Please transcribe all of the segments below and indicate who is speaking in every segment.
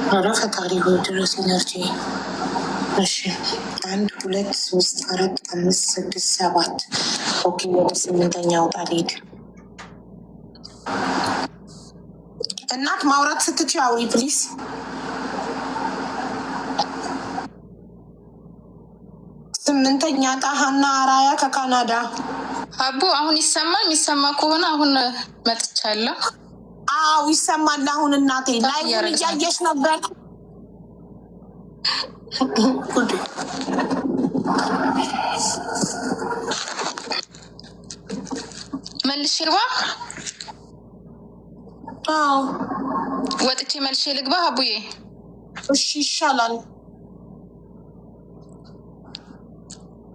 Speaker 1: ኧረ ፈጣሪ ሆይ ድረስ ኢነርጂ። እሺ 1 2 3 4 5 6 7 ኦኬ ወደ 8ኛው ጣል ሄድ። እናት ማውራት ስትችይ አውሪ ፕሊዝ። 8ኛ ዕጣ ሀና አራያ ከካናዳ።
Speaker 2: አቡ አሁን ይሰማል? የሚሰማ ከሆነ አሁን መጥቻለሁ።
Speaker 1: አዎ ይሰማል። አሁን እናቴ ላይቭን እያየሽ ነበር።
Speaker 2: መልሼ ልግባ?
Speaker 1: አዎ
Speaker 2: ወጥቼ መልሼ ልግባ አቡዬ?
Speaker 1: እሺ ይሻላል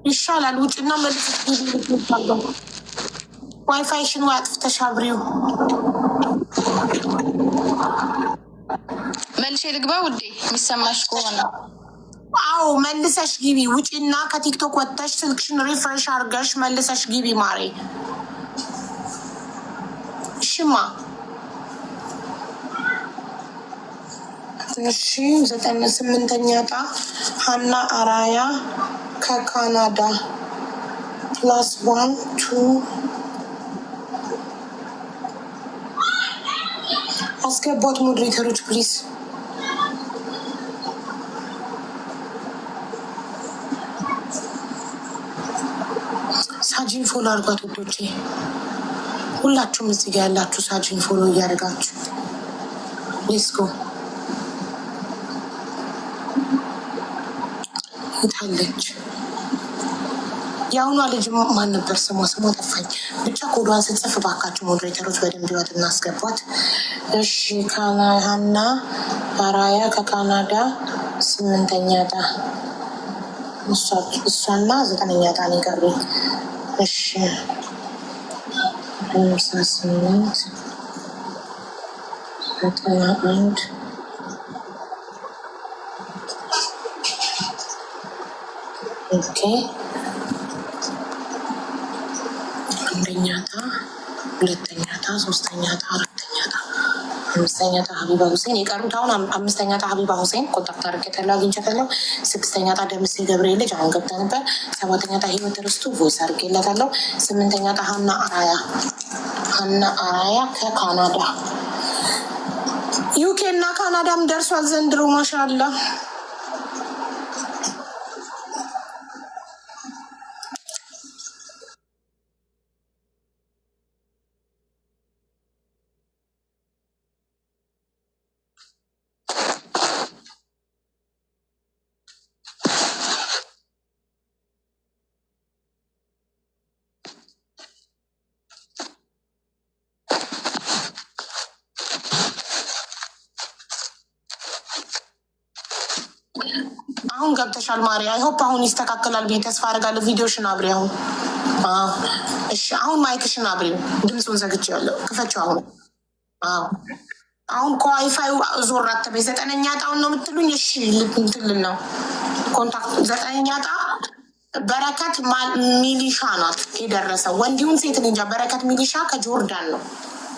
Speaker 1: ይሻላል። ውጭና መልስ ዋይፋይሽን ወይ አጥፍተሽ አብሪው።
Speaker 2: መልሼ ልግባ ውዴ የሚሰማሽ ከሆነ?
Speaker 1: አዎ መልሰሽ ግቢ። ውጭና ከቲክቶክ ወጥተሽ ስልክሽን ሪፍሬሽ አድርገሽ መልሰሽ ግቢ ማሬ። እሺማ እሺ 8ኛ ዕጣ ሀና አራያ ከካናዳ +1 2 አስገባት ሞዴሬተሮች ፕሊዝ። ሳጂን ፎሎ አድርጓት ውዶቼ፣ ሁላችሁም እዚህ ጋር ያላችሁ ሳጂን ፎሎ እያደረጋችሁ ሌትስ ጎ። ይታለች የአሁኗ ልጅ ማን ነበር ስሟ? ስሟ ጠፋኝ። ብቻ ኮዷን ስጽፍ ባካችሁ ሞዴሬተሮች በደንብ ይወት እናስገባት። እሺ ሀና አራያ ከካናዳ 8ኛ ዕጣ እሷና 9ኛ ዕጣ ነው የቀሩኝ። እሺ 58 91 ኦኬ 1ኛ ዕጣ 2ኛ ዕጣ 3ኛ ዕጣ 4ኛ ዕጣ 5ኛ ዕጣ ሀቢባ ሁሴን። የቀሩት አሁን 5ኛ ዕጣ ሀቢባ ሁሴን ኮንታክት አድርጌታለሁ አግኝቻታለሁ። 6ኛ ዕጣ ደምሴ ገብርኤል ልጅ አሁን ገብታ ነበር። 7ኛ ዕጣ ህይወት ርስቱ ቮይስ አድርጌላታለሁ። 8ኛ ዕጣ ሀና አራያ ከካናዳ። ዩኬ እና ካናዳም ደርሷል ዘንድሮ ማሻአላ። አሁን ገብተሻል ማሪ። አይ ሆፕ አሁን ይስተካከላል ብዬ ተስፋ አደርጋለሁ። ቪዲዮሽን አብሪ አሁን። እሺ አሁን ማይክሽን አብሪ። ድምፁን ዘግቼዋለሁ። ክፈችው አሁን። አሁን ከዋይፋዩ ዞር አትበይ። 9ኛ ዕጣውን ነው የምትሉኝ? እሺ ልትልን ነው ኮንታክት 9ኛ ዕጣ በረከት ሚሊሻ ናት የደረሰው። ወንዲሁን ሴት እንጃ። በረከት ሚሊሻ ከጆርዳን ነው።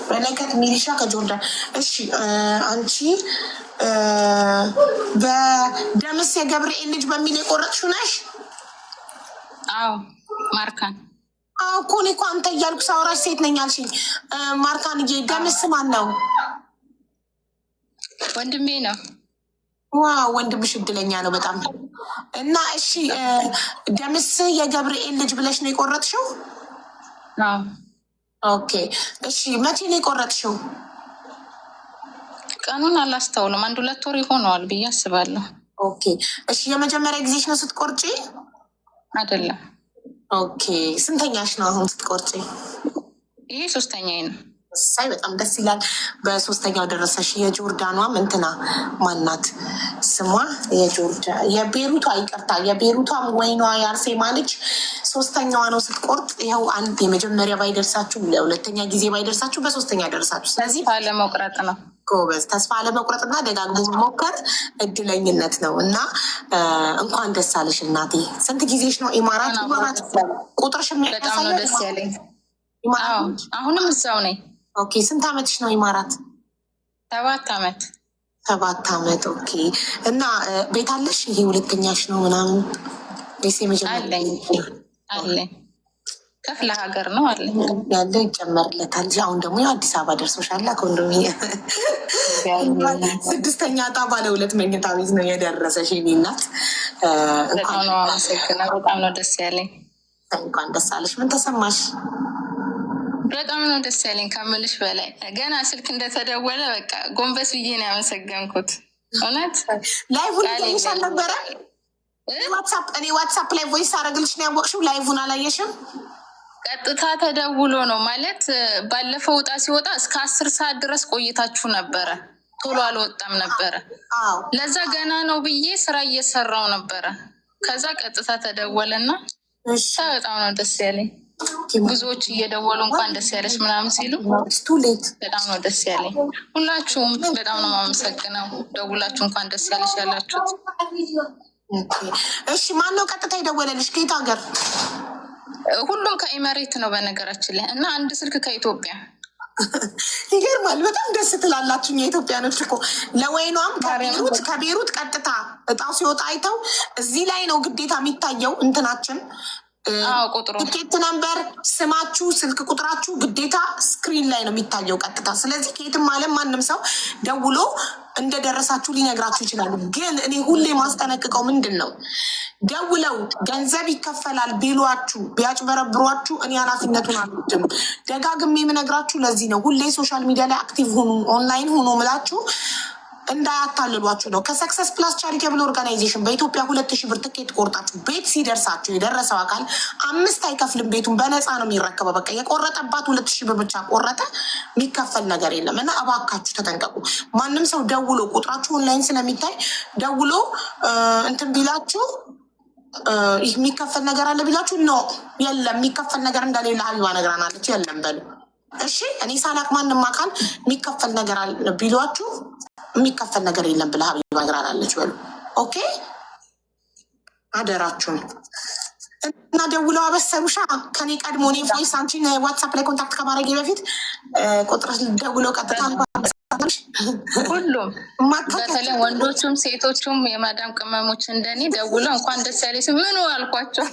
Speaker 1: በረከት ሚሊሻ ከጆርዳን። እሺ አንቺ በደምስ የገብርኤል ልጅ በሚል የቆረጥሽው ነሽ?
Speaker 2: አዎ ማርካን።
Speaker 1: አዎ እኮ እኔ እኮ አንተ እያልኩ ሳወራሽ ሴት ነኝ አልሽኝ። ማርካንዬ ደምስ ማን ነው?
Speaker 2: ወንድሜ ነው።
Speaker 1: ዋው ወንድምሽ እድለኛ ነው በጣም። እና እሺ ደምስ የገብርኤል ልጅ ብለሽ ነው የቆረጥሽው?
Speaker 2: አዎ
Speaker 1: ኦኬ እሺ መቼ ነው የቆረጥሽው?
Speaker 2: ቀኑን አላስተውልም። 1-2 ወር ይሆነዋል ብዬ አስባለሁ።
Speaker 1: ኦኬ እሺ የመጀመሪያ ጊዜሽ ነው ስትቆርጪ?
Speaker 2: አይደለም።
Speaker 1: ኦኬ ስንተኛሽ ነው አሁን ስትቆርጪ?
Speaker 2: ይሄ 3ኛዬ ነው።
Speaker 1: ሳይ በጣም ደስ ይላል። በ3ኛው ደረሰሽ። የጆርዳኗም እንትና ማናት ስሟ? የቤሩቷ ይቅርታ፣ የቤሩቷም ወይኗ የአርሴማ ልጅ 3ኛዋ ነው ስትቆርጥ። ይኸው አንድ የመጀመሪያ ባይደርሳችሁ፣ ለሁለተኛ ጊዜ ባይደርሳችሁ፣ በ3ኛ ደርሳችሁ። ስለዚህ
Speaker 2: አለመቁረጥ ነው
Speaker 1: ጎበዝ። ተስፋ አለመቁረጥና ደጋግሞ መሞከር እድለኝነት ነው እና እንኳን ደስ አለሽ እናቴ። ስንት ጊዜሽ ነው ኢማራት? ቁጥርሽ
Speaker 2: በጣም ነው ደስ ያለኝ። አሁንም እዛው ነኝ።
Speaker 1: ኦኬ ስንት ዓመትሽ ነው ኢማራት?
Speaker 2: 7 ዓመት።
Speaker 1: 7 ዓመት ኦኬ። እና ቤት አለሽ? ይሄ ሁለተኛሽ ነው ምናምን ወይስ የመጀመሪያ?
Speaker 2: አለኝ ክፍለ ሀገር ነው አለኝ
Speaker 1: ያለው ይጨመርለታል። አሁን ደግሞ አዲስ አበባ ደርሶሻል። ኮንዶሚኒየም 6ኛ ዕጣ ባለ 2 መኝታ ቤት ነው የደረሰሽ የኔ እናት።
Speaker 2: በጣም ነው አመሰግናለሁ። በጣም ነው ደስ ያለኝ።
Speaker 1: እንኳን ደስ አለሽ። ምን ተሰማሽ?
Speaker 2: በጣም ነው ደስ ያለኝ ከምልሽ በላይ። ገና ስልክ እንደተደወለ በቃ ጎንበስ ብዬ ነው ያመሰገንኩት። እውነት
Speaker 1: ላይቭን ይሻል ነበረ። እኔ ዋትሳፕ ላይ ቮይስ አደረግልሽ ነው ያወቅሽው። ላይቭን አላየሽም?
Speaker 2: ቀጥታ ተደውሎ ነው ማለት። ባለፈው ዕጣ ሲወጣ እስከ 10 ሰዓት ድረስ ቆይታችሁ ነበረ። ቶሎ አልወጣም ነበረ። ለዛ ገና ነው ብዬ ስራ እየሰራው ነበረ። ከዛ ቀጥታ ተደወለና በጣም ነው ደስ ያለኝ። ብዙዎች እየደወሉ እንኳን ደስ ያለች ምናምን ሲሉ በጣም ነው ደስ ያለኝ። ሁላችሁም በጣም ነው የማመሰግነው። ደውላችሁ እንኳን ደስ ያለች ያላችሁት።
Speaker 1: እሺ ማነው ቀጥታ የደወለልሽ? ከየት ሀገር?
Speaker 2: ሁሉም ከኢመሬት ነው በነገራችን ላይ እና አንድ ስልክ ከኢትዮጵያ።
Speaker 1: ይገርማል። በጣም ደስ ትላላችሁ የኢትዮጵያኖች እኮ። ለወይኗም ከቤሩት ቀጥታ እጣው ሲወጣ አይተው እዚህ ላይ ነው ግዴታ የሚታየው እንትናችን ትኬት ነምበር፣ ስማችሁ፣ ስልክ ቁጥራችሁ ግዴታ ስክሪን ላይ ነው የሚታየው ቀጥታ። ስለዚህ ከየትም ዓለም ማንም ሰው ደውሎ እንደደረሳችሁ ሊነግራችሁ ይችላሉ። ግን እኔ ሁሌ ማስጠነቅቀው ምንድን ነው ደውለው ገንዘብ ይከፈላል ቢሏችሁ ቢያጭበረብሯችሁ እኔ ኃላፊነቱን አልወስድም። ደጋግሜ የምነግራችሁ ለዚህ ነው። ሁሌ ሶሻል ሚዲያ ላይ አክቲቭ ሁኑ፣ ኦንላይን ሁኑ ምላችሁ እንዳያታልሏችሁ ነው። ከሰክሰስ ፕላስ ቻሪቴብል ኦርጋናይዜሽን በኢትዮጵያ 2000 ብር ትኬት ቆርጣችሁ ቤት ሲደርሳችሁ የደረሰው አካል 5 አይከፍልም። ቤቱን በነፃ ነው የሚረከበው። በቃ የቆረጠባት 2000 ብር ብቻ ቆረጠ፣ የሚከፈል ነገር የለም። እና እባካችሁ ተጠንቀቁ። ማንም ሰው ደውሎ ቁጥራችሁ ኦንላይን ስለሚታይ ደውሎ እንትን ቢላችሁ የሚከፈል ነገር አለ ቢላችሁ ነው የለም። የሚከፈል ነገር እንደሌለ ሀቢባ ነግራናለች። የለም በሉ እሺ። እኔ ሳላቅ ማንም አካል የሚከፈል ነገር አለ ቢሏችሁ የሚከፈል ነገር የለም ብላ ሀቢባ ነግራናለች በሉ። ኦኬ አደራችሁን። እና ደውለው አበሰሩሻ ከኔ ቀድሞ። እኔ ቮይስ አንቺን ዋትሳፕ ላይ ኮንታክት ከማድረጌ በፊት ቁጥር ደውለው ቀጥታ
Speaker 2: ሁሉም በተለይ ወንዶቹም ሴቶቹም የማዳም ቅመሞች እንደኔ ደውለው እንኳን ደስ ያለሽ ምኑ አልኳቸው።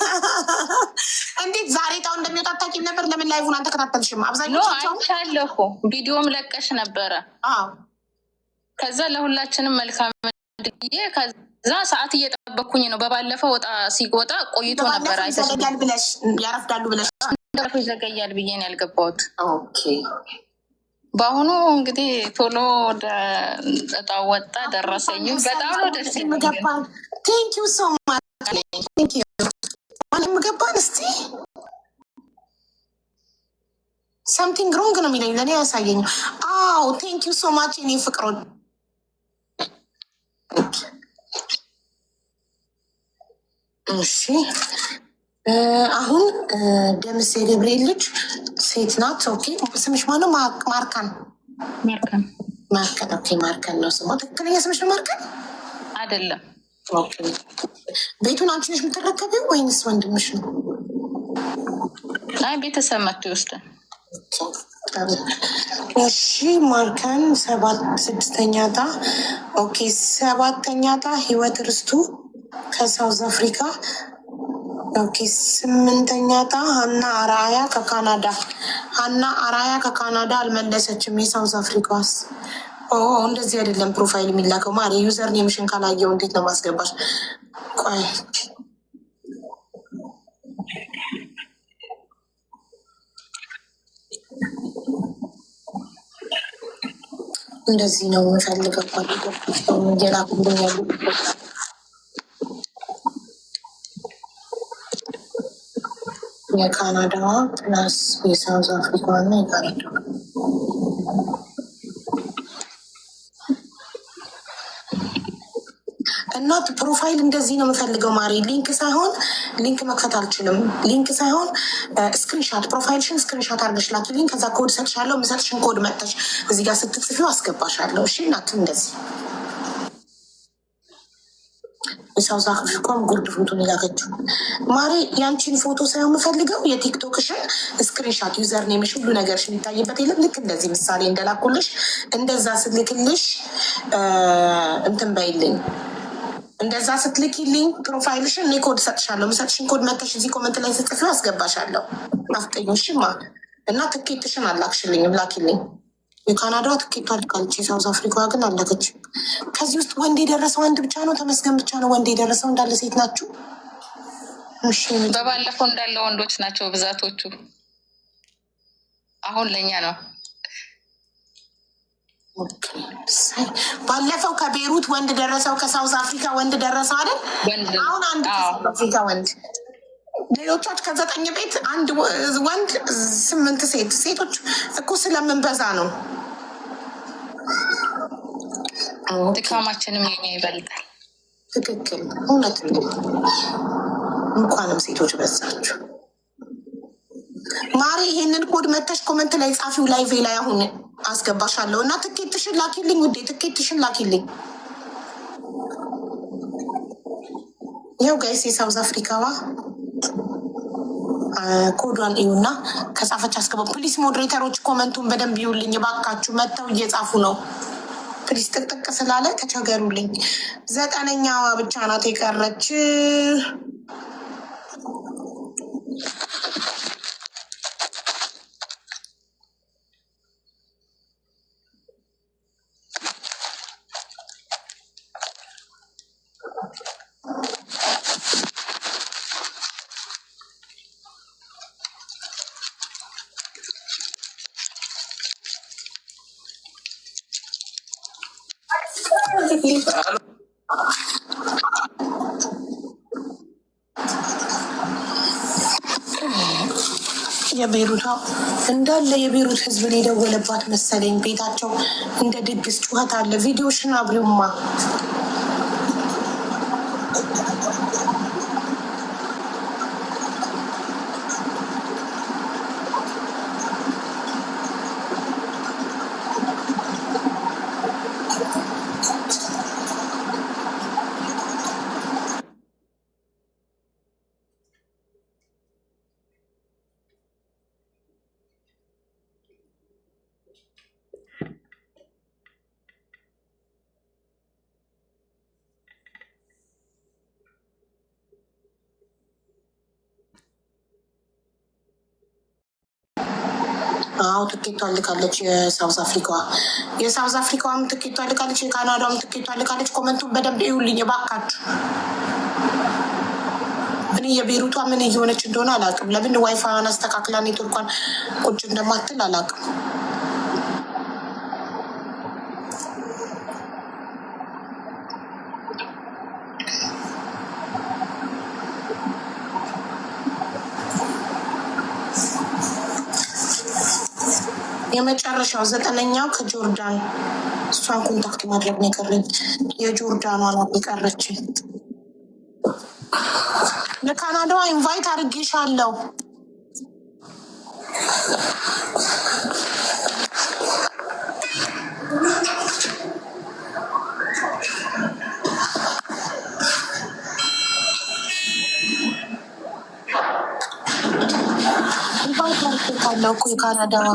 Speaker 1: እንዴት ዛሬ ጣው እንደሚወጣ አታውቂም ነበር? ለምን ላይቭን አልተከታተልሽም? አብዛኛው
Speaker 2: አይቻለሁ፣ ቪዲዮም ለቀሽ ነበረ። ከዛ ለሁላችንም መልካም ድዬ ከዛ ሰዓት እየጠበኩኝ ነው። በባለፈው ወጣ ሲጎጣ ቆይቶ ነበር።
Speaker 1: አይተሽኛል ብለሽ ያረፍዳሉ ብለሽ
Speaker 2: ይዘገያል ብዬ ነው ያልገባሁት።
Speaker 1: ኦኬ
Speaker 2: በአሁኑ እንግዲህ ቶሎ እጣው ወጣ ደረሰኝ። በጣም ነው ደስ
Speaker 1: የሚገባን። ቴንኪዩ ሶ ማች ቴንኪዩ። የምገባን እስቲ ሰምቲንግ ሮንግ ነው የሚለኝ ለእኔ ያሳየኝ። አዎ ቴንኪዩ ሶ ማች እኔ ፍቅሮን። እሺ አሁን ደምሴ ገብርኤል ልጅ ሴት ናት። ኦኬ ስምሽ ማነው? ማርከን ማርከን። ኦኬ ማርከን ነው ስሟ። ትክክለኛ ስምሽ ነው ማርከን?
Speaker 2: አይደለም።
Speaker 1: ኦኬ ቤቱን አንቺ ነሽ የምትረከቢው ወይንስ ወንድምሽ ነው?
Speaker 2: አይ ቤተሰብ መጥቶ ይወስዳል።
Speaker 1: እሺ ማርከን 6ኛ ዕጣ። ኦኬ 7ኛ ዕጣ ህይወት ርስቱ ከሳውዝ አፍሪካ። ኦኬ 8ኛ ዕጣ ሀና አራያ ከካናዳ። ሀና አራያ ከካናዳ አልመለሰችም። የሳውዝ አፍሪካስ እንደዚህ አይደለም ፕሮፋይል የሚላከው ማሪ። ዩዘር ኔምሽን ካላየው እንዴት ነው ማስገባሽ? ቆይ እንደዚህ ነው የምፈልገው። እየላኩልኝ ያሉ የካናዳዋ ፕላስ የሳውዝ አፍሪካ እና የካናዳ እናት ፕሮፋይል እንደዚህ ነው የምፈልገው ማሪ። ሊንክ ሳይሆን ሊንክ መክፈት አልችልም። ሊንክ ሳይሆን ስክሪንሻት፣ ፕሮፋይልሽን ስክሪንሻት አድርገሽ ላኪልኝ። ከዛ ኮድ ሰጥሻለሁ። የምሰጥሽን ኮድ መጥተሽ እዚህ ጋር ስትጽፊው አስገባሻለሁ። እሺ እናት እንደዚህ የሳውዝ አፍሪካም ጉርድ ፎቶን የላከችው ማሪ ያንቺን ፎቶ ሳይሆን የምፈልገው የቲክቶክሽን ስክሪንሻት ዩዘር ኔምሽ ሁሉ ነገርሽ የሚታይበት የለም። ልክ እንደዚህ ምሳሌ እንደላኩልሽ እንደዛ ስትልክልሽ እንትን በይልኝ። እንደዛ ስትልኪልኝ ፕሮፋይልሽን እኔ ኮድ ሰጥሻለሁ። ምሰጥሽን ኮድ መተሽ እዚህ ኮመንት ላይ ስጽፊው አስገባሻለሁ። አፍጠኞሽማ እና ትኬትሽን አላክሽልኝም፣ ላኪልኝ። የካናዳዋ ትኬቷ ልካለች፣ የሳውዝ አፍሪካ ግን አለከች። ከዚህ ውስጥ ወንድ የደረሰው አንድ ብቻ ነው፣ ተመስገን ብቻ ነው ወንድ የደረሰው። እንዳለ ሴት ናችሁ።
Speaker 2: በባለፈው እንዳለ ወንዶች ናቸው ብዛቶቹ። አሁን ለእኛ ነው።
Speaker 1: ባለፈው ከቤሩት ወንድ ደረሰው፣ ከሳውዝ አፍሪካ ወንድ ደረሰው አይደል? አሁን አንድ ከሳውዝ አፍሪካ ወንድ፣ ሌሎቻች ከ9 ቤት አንድ ወንድ 8 ሴት። ሴቶች እኮ ስለምንበዛ ነው።
Speaker 2: ድካማችንም የኛ ይበልጣል።
Speaker 1: ትክክል፣ እውነት ነው። እንኳንም ሴቶች በዛችሁ። ማሪ ይሄንን ኮድ መተሽ ኮመንት ላይ ጻፊው፣ ላይቬ ላይ አሁን አስገባሻለሁ እና ትኬትሽን ላኪልኝ ውዴ፣ ትኬትሽን ላኪልኝ። ይኸው ጋይስ የሳውዝ አፍሪካዋ ኮዷን እዩና ከጻፈች አስገባ። ፕሊስ ሞዴሬተሮች ኮመንቱን በደንብ ይዩልኝ ባካችሁ፣ መጥተው እየጻፉ ነው። ፕሊስ ጥቅጥቅ ስላለ ተቸገሩልኝ። 9ኛዋ ብቻ ናት የቀረች። የቤሩቷ እንዳለ የቤሩት ህዝብን የደወለባት መሰለኝ። ቤታቸው እንደ ድግስ ጩኸት አለ። ቪዲዮሽን አብሪውማ። አዎ ትኬቷ ልካለች። የሳውዝ አፍሪካዋም ትኬቷ ልካለች። የካናዳውም ትኬቷ ልካለች። ኮመንቱን በደንብ ይሁልኝ ባካችሁ። እኔ የቤሩቷ ምን እየሆነች እንደሆነ አላውቅም። ለምን ዋይፋይዋን አስተካክላ ኔትወርኳን ቁጭ እንደማትል አላውቅም። የመጨረሻው 9ኛው ከጆርዳን እሷን ኮንታክት ማድረግ ነው የቀረኝ። የጆርዳኗ ናት የቀረችኝ። ለካናዳዋ ኢንቫይት አድርጌሻለሁ። ኢንቫይት አድርጌሻለሁ እኮ የካናዳዋ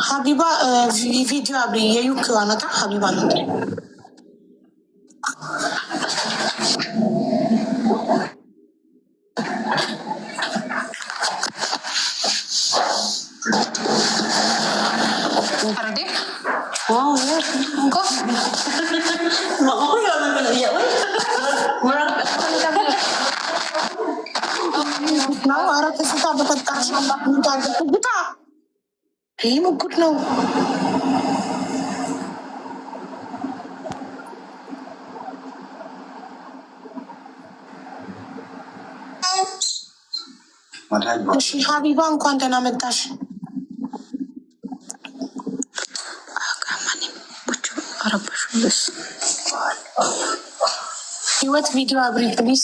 Speaker 1: ሀቢባ ቪዲዮ አብሪ። የዩክ ዋናታ ሀቢባ ናት። ይህ ምጉድ ነው። እሺ ሀቢባ እንኳን ደህና መጣሽ። ህይወት ቪዲዮ አብሪ ፕሊዝ።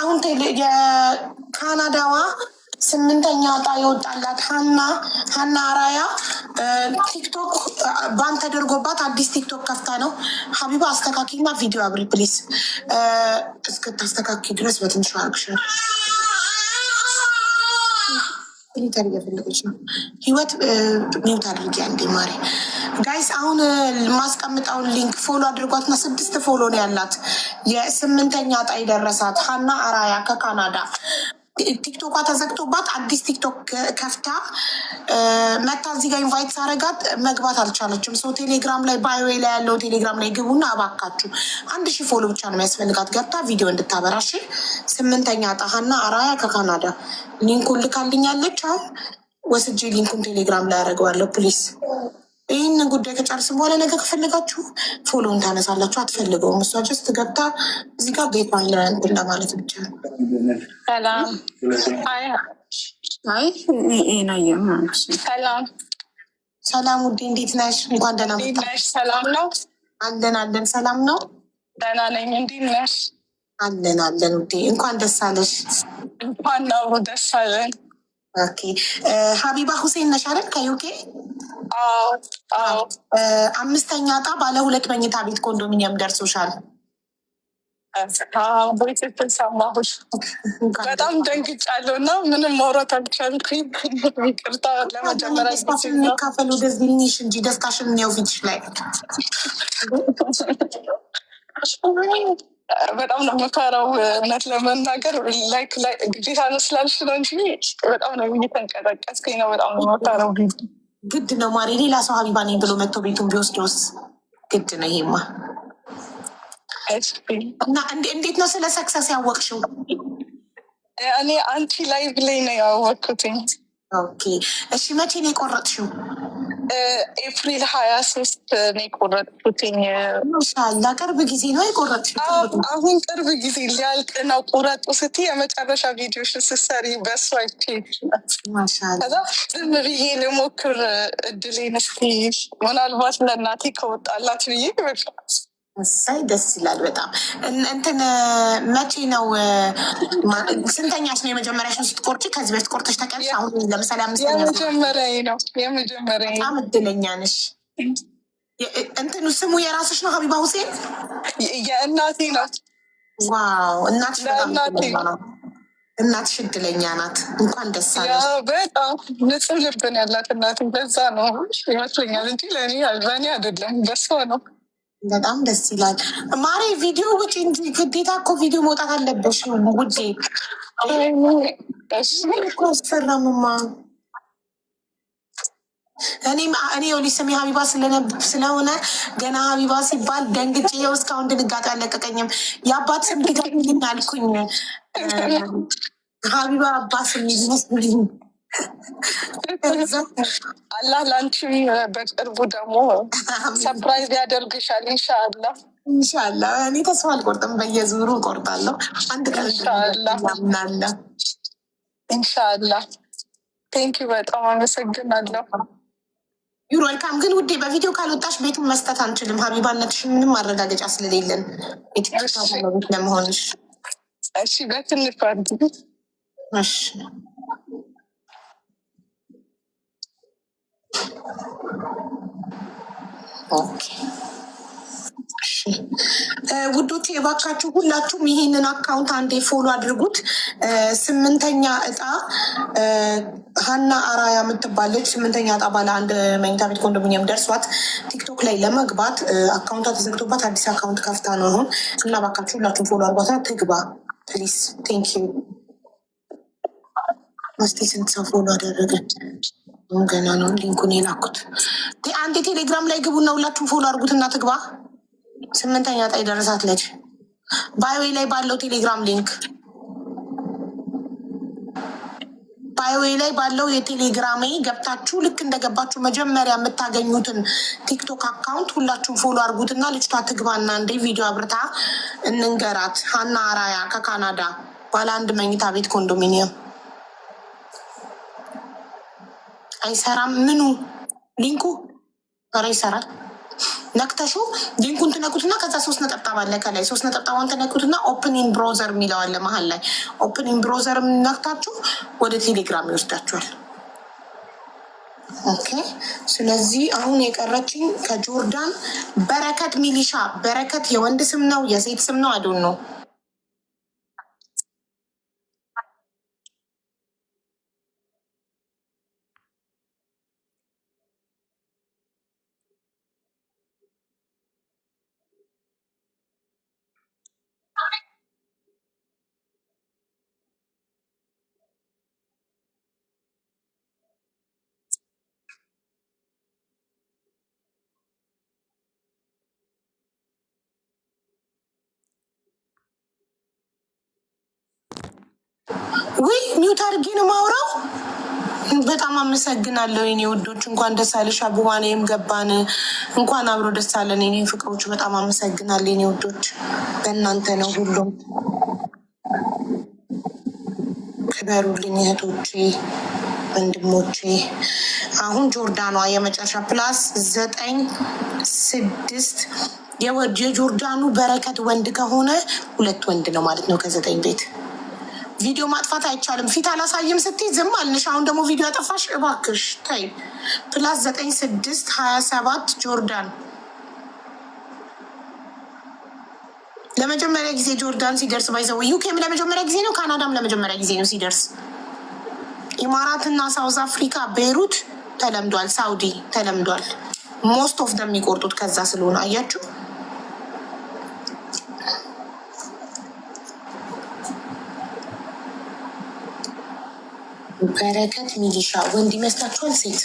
Speaker 1: አሁን የካናዳዋ 8ኛ ዕጣ የወጣላት ሀና አራያ ቲክቶክ ባን ተደርጎባት አዲስ ቲክቶክ ከፍታ ነው። ሀቢባ አስተካኪና ቪዲዮ አብሪ ፕሊስ። እስክታስተካኪ ድረስ በትንሹ አርግሻል። ሊተር እየፈለገች ነው። ህይወት ሚውት አድርጊ አንዴ ማሪ። ጋይስ አሁን ማስቀምጠውን ሊንክ ፎሎ አድርጓትና 6 ፎሎ ነው ያላት። የ8ኛ ዕጣ የደረሳት ሀና አራያ ከካናዳ ቲክቶኳ ተዘግቶባት አዲስ ቲክቶክ ከፍታ መታ እዚህ ጋር ኢንቫይት ሳረጋት መግባት አልቻለችም። ሰው ቴሌግራም ላይ ባዮ ላይ ያለው ቴሌግራም ላይ ግቡና እባካችሁ 1000 ፎሎ ብቻ ነው የሚያስፈልጋት ገብታ ቪዲዮ እንድታበራሽ። 8ኛ ዕጣ ሀና አራያ ከካናዳ ሊንኩን ልካልኛለች። አሁን ወስጄ ሊንኩን ቴሌግራም ላይ ያደርገዋለሁ። ፕሊስ ይህን ጉዳይ ከጨርስም በኋላ ነገ ከፈለጋችሁ ፎሎውን ታነሳላችሁ። አትፈልገውም እሷ ጀስት ገብታ እዚህ ጋር ቤቷን እንትን ለማለት ብቻ ነው። ሰላም ውዴ፣ እንዴት ነሽ? እንኳን ደህና መጣሽ።
Speaker 3: ሰላም ነው?
Speaker 1: አለን። ሰላም ነው?
Speaker 3: ደህና ነኝ። እንዴት ነሽ?
Speaker 1: አለን ውዴ፣ እንኳን ደስ አለሽ።
Speaker 3: እንኳን ነው ደስ አለን።
Speaker 1: ኦኬ ሀቢባ ሁሴን ነሽ አይደል? ከዩኬ 5ኛ ዕጣ ባለ 2 መኝታ ቤት ኮንዶሚኒየም ደርሶሻል።
Speaker 3: በትክክል ሰማሁሽ። በጣም ደንግጫለሁ እና ምንም ማውራት አልቻልኩም። ይቅርታ። ለመጀመሪያ
Speaker 1: የሚካፈል ወደዚህ ኒሽ እንጂ ደስታሽን እኒያው ፊትሽ ላይ
Speaker 3: በጣም ነው የምፈራው። እውነት ለመናገር ላይክ ግዴታ ነው ስላልሽ ነው እንጂ በጣም ነው እየተንቀጠቀስኩኝ ነው። በጣም ነው የምፈራው።
Speaker 1: ግድ ነው ማሪ። ሌላ ሰው ሀቢባ ነኝ ብሎ መጥቶ ቤቱን ቢወስደውስ? ግድ ነው ይሄማ። እና እንዴት ነው ስለ ሰክሰስ ያወቅሽው?
Speaker 3: እኔ አንቲ ላይቭ ላይ ነው ያወቅኩትኝ።
Speaker 1: ኦኬ እሺ፣ መቼ ነው የቆረጥሽው?
Speaker 3: ኤፕሪል 23 ነው የቆረጥኩትኝ።
Speaker 1: ማሻአላ ቅርብ ጊዜ ነው የቆረጥሽው?
Speaker 3: አሁን ቅርብ ጊዜ ሊያልቅ ነው። ቁረጡ ስትይ የመጨረሻ ቪዲዮሽን ስትሰሪ በሱ አይቼ ከዛ ዝም ብዬ ልሞክር እድሌን እስኪ ምናልባት ለእናቴ ከወጣላት ብዬ
Speaker 1: እሳይ ደስ ይላል በጣም። እንትን መቼ ነው ስንተኛሽ ነው የመጀመሪያሽን ስትቆርጪ? ከዚህ በፊት ቆርጠሽ ታውቂያለሽ? አሁን ለምሳሌ 5ኛ
Speaker 3: የመጀመሪያ ነው።
Speaker 1: በጣም እድለኛ ነሽ። እንትኑ ስሙ የራስሽ ነው? ሀቢባ ሁሴን
Speaker 3: የእናቴ ናት።
Speaker 1: ዋው እናትሽ እናትሽ እድለኛ ናት። እንኳን ደስ አለሽ።
Speaker 3: በጣም ንጹህ ልብን ያላት እናት። በዛ ነው ይመስለኛል እንጂ ለእኔ አይደለም፣ በሷ ነው።
Speaker 1: በጣም ደስ ይላል ማሬ። ቪዲዮ ውጭ እንጂ ግዴታ እኮ ቪዲዮ መውጣት አለበሽ ውዴ። አስፈራምማ። እኔ የውሊ ስሜ ሀቢባ ስለሆነ ገና ሀቢባ ሲባል ደንግጬ ይኸው እስካሁን ድንጋጤ አለቀቀኝም። የአባት ስም ድጋሚልኝ አልኩኝ። ሀቢባ አባት ስም ይመስልኝ።
Speaker 3: አላህ ለአንቺም በቅርቡ ደግሞ ሰፕራይዝ ያደርግሻል። ኢንሻአላህ
Speaker 1: እኔ ተስፋ አልቆርጥም፣ በየዙሩ እቆርጣለሁ። አንድ ቀን ምናለ
Speaker 3: ኢንሻአላህ። ቴንኪው በጣም አመሰግናለሁ።
Speaker 1: ዩሮ ልካም። ግን ውዴ በቪዲዮ ካልወጣሽ ቤቱን መስጠት አንችልም። ሀቢባነትሽን ምንም ማረጋገጫ ስለሌለን ቤት ለመሆንሽ።
Speaker 3: እሺ በትንሽ
Speaker 1: እሺ ውዶች የባካችሁ ሁላችሁም ይሄንን አካውንት አንዴ ፎሎ አድርጉት። 8ኛ ዕጣ ሀና አራያ የምትባለች 8ኛ ዕጣ ባለ 1 መኝታ ቤት ኮንዶሚኒየም ደርሷት ቲክቶክ ላይ ለመግባት አካውንቷ ተዘግቶባት አዲስ አካውንት ከፍታ ነው አሁን። እና ባካችሁ ሁላችሁም ፎሎ አድርጓታ ትግባ ፕሊስ። ቴንክ ዩ። መስቴ ስንት ሰው ፎሎ አደረገ? ገና ነው ሊንኩን የላኩት። አንድ ቴሌግራም ላይ ግቡና ሁላችሁም ፎሎ አድርጉትና ትግባ። 8ኛ ዕጣ የደረሳት ልጅ ባዮ ላይ ባለው ቴሌግራም ሊንክ ባዮ ላይ ባለው የቴሌግራሜ ገብታችሁ ልክ እንደገባችሁ መጀመሪያ የምታገኙትን ቲክቶክ አካውንት ሁላችሁም ፎሎ አድርጉትና ልጅቷ ትግባና እንደ ቪዲዮ አብርታ እንንገራት። ሀና አራያ ከካናዳ ባለ 1 መኝታ ቤት ኮንዶሚኒየም። አይሰራም ምኑ ሊንኩ? ኧረ ይሰራል። ነክተሹ ሊንኩን ትነኩትና ከዛ 3 ነጠብጣብ አለ ከላይ 3 ነጠብጣባን ትነኩትና ኦፕን ኢን ብሮዘር የሚለው አለ መሀል ላይ ኦፕን ኢን ብሮዘር ነክታችሁ ወደ ቴሌግራም ይወስዳችኋል። ኦኬ ስለዚህ አሁን የቀረችኝ ከጆርዳን በረከት ሚሊሻ። በረከት የወንድ ስም ነው የሴት ስም ነው? አዶን ነው። ውይ ሚውት አድርጌ ነው ማውራው። በጣም አመሰግናለሁ የኔ ውዶች፣ እንኳን ደስ አለሽ። አቡባኔም ገባን፣ እንኳን አብሮ ደስ አለን የኔ ፍቅሮች። በጣም አመሰግናለሁ የኔ ውዶች፣ በእናንተ ነው ሁሉም። ክበሩልኝ እህቶቼ ወንድሞቼ። አሁን ጆርዳኗ የመጨረሻ ፕላስ 9 6 የጆርዳኑ በረከት ወንድ ከሆነ 2 ወንድ ነው ማለት ነው ከ9 ቤት። ቪዲዮ ማጥፋት አይቻልም። ፊት አላሳይም ስትይ ዝም አልንሽ። አሁን ደግሞ ቪዲዮ ያጠፋሽ እባክሽ ተይ። ፕላስ 9 6 27 ጆርዳን ለመጀመሪያ ጊዜ ጆርዳን ሲደርስ ባይዘው ዩኬም ለመጀመሪያ ጊዜ ነው፣ ካናዳም ለመጀመሪያ ጊዜ ነው ሲደርስ። ኢማራትና ሳውዝ አፍሪካ ቤይሩት ተለምዷል፣ ሳውዲ ተለምዷል። ሞስት ኦፍ ደም የሚቆርጡት ከዛ ስለሆነ አያችሁ። በረከት ሚሊሻ ወንድ ይመስላችኋል? ሴት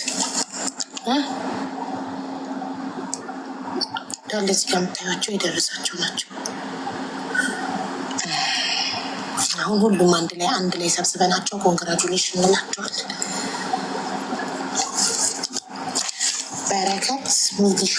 Speaker 1: እንዳለ እዚህ ጋር የምታዩቸው የደረሳቸው ናቸው። አሁን ሁሉም አንድ ላይ ሰብስበናቸው ኮንግራጁሌሽን እንላቸዋለን። በረከት ሚሊሻ